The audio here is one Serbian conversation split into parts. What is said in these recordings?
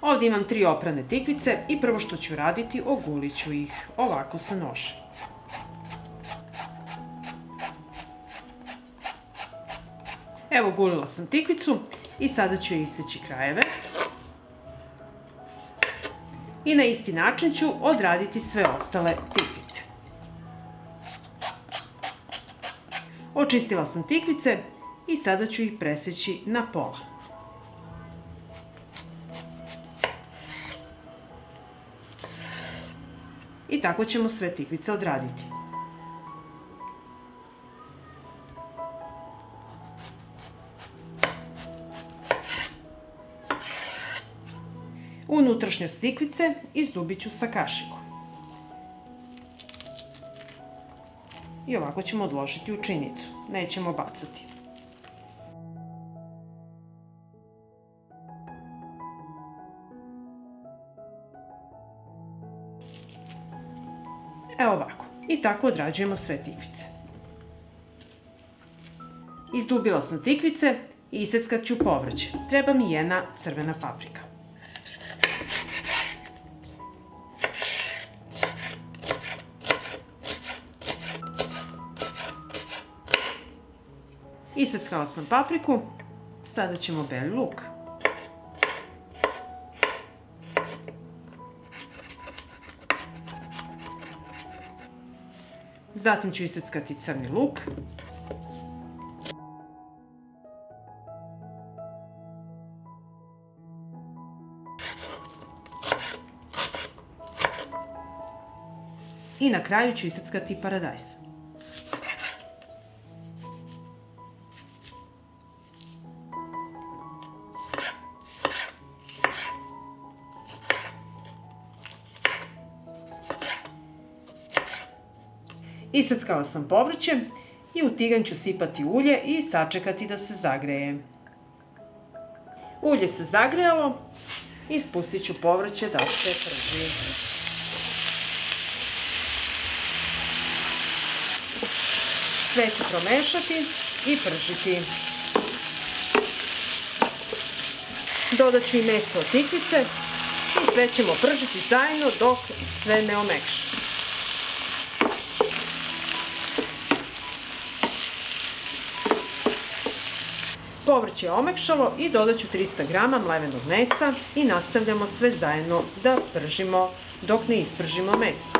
Ovdje imam 3 oprane tikvice i prvo što ću raditi, ogulit ću ih ovako sa nožem. Evo, ogulila sam tikvicu i sada ću iseći krajeve. I na isti način ću odraditi sve ostale tikvice. Očistila sam tikvice i sada ću ih preseći na pola. I tako ćemo sve tikvice odraditi. Unutrašnjost tikvice izdubit ću sa kašikom. I ovako ćemo odložiti u činjicu, nećemo bacati. Evo ovako. I tako odrađujemo sve tikvice. Izdubila sam tikvice i iseckat ću povrće. Treba mi jedna crvena paprika. Iseckala sam papriku, sada ćemo beli luk. Zatim ću iseckati crni luk. I na kraju ću iseckati paradajz. Iseckala sam povrće i u tiganj ću sipati ulje i sačekati da se zagreje. Ulje se zagrejalo i spustit ću povrće da se prži. Sve ću promešati i pržiti. Dodat ću i meso od tikvice i sve ćemo pržiti zajedno dok sve ne omekša. Povrće je omekšalo i dodat ću 300 g mlevenog mesa i nastavljamo sve zajedno da pržimo dok ne ispržimo meso.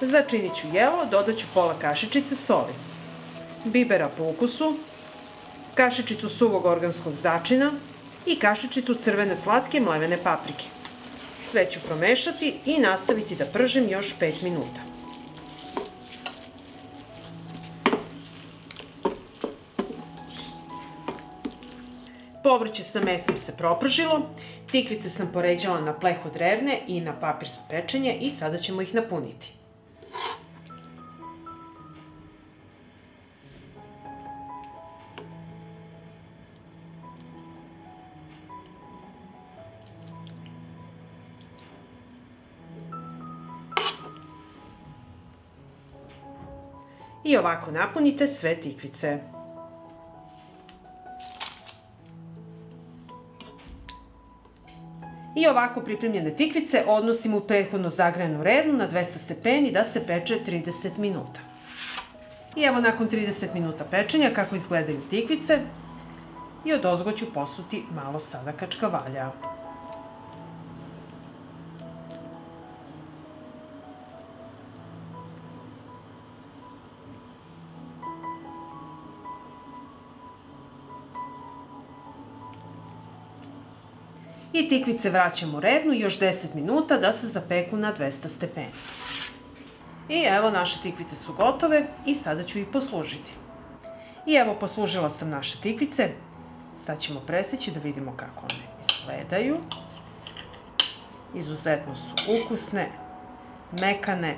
Začinit ću jelo, dodat ću pola kašičice soli, bibera po ukusu, kašičicu suvog organskog začina i kašičicu crvene slatke mlevene paprike. Sve ću promešati i nastaviti da pržim još 5 minuta. Povrće sa mesom se propržilo, tikvice sam poređala na pleh od revne i na papir za pečenje i sada ćemo ih napuniti. I ovako napunite sve tikvice. I ovako pripremljene tikvice odnosim u prethodno zagrejanu revnu na 200 stepeni da se peče 30 minuta. I evo nakon 30 minuta pečenja kako izgledaju tikvice i odozgo ću posuti malo sada kačkavalja. I tikvice vraćam u revnu još 10 minuta da se zapeku na 200 stepeni. I evo naše tikvice su gotove i sada ću ih poslužiti. I evo poslužila sam naše tikvice. Sad ćemo presjeći da vidimo kako one izgledaju. Izuzetno su ukusne, mekane.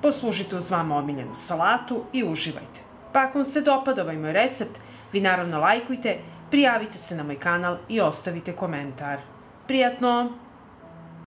Poslužite uz vama omiljenu salatu i uživajte. Pa ako vam se dopada ovaj moj recept, vi naravno lajkujte, prijavite se na moj kanal i ostavite komentar. Prijatno!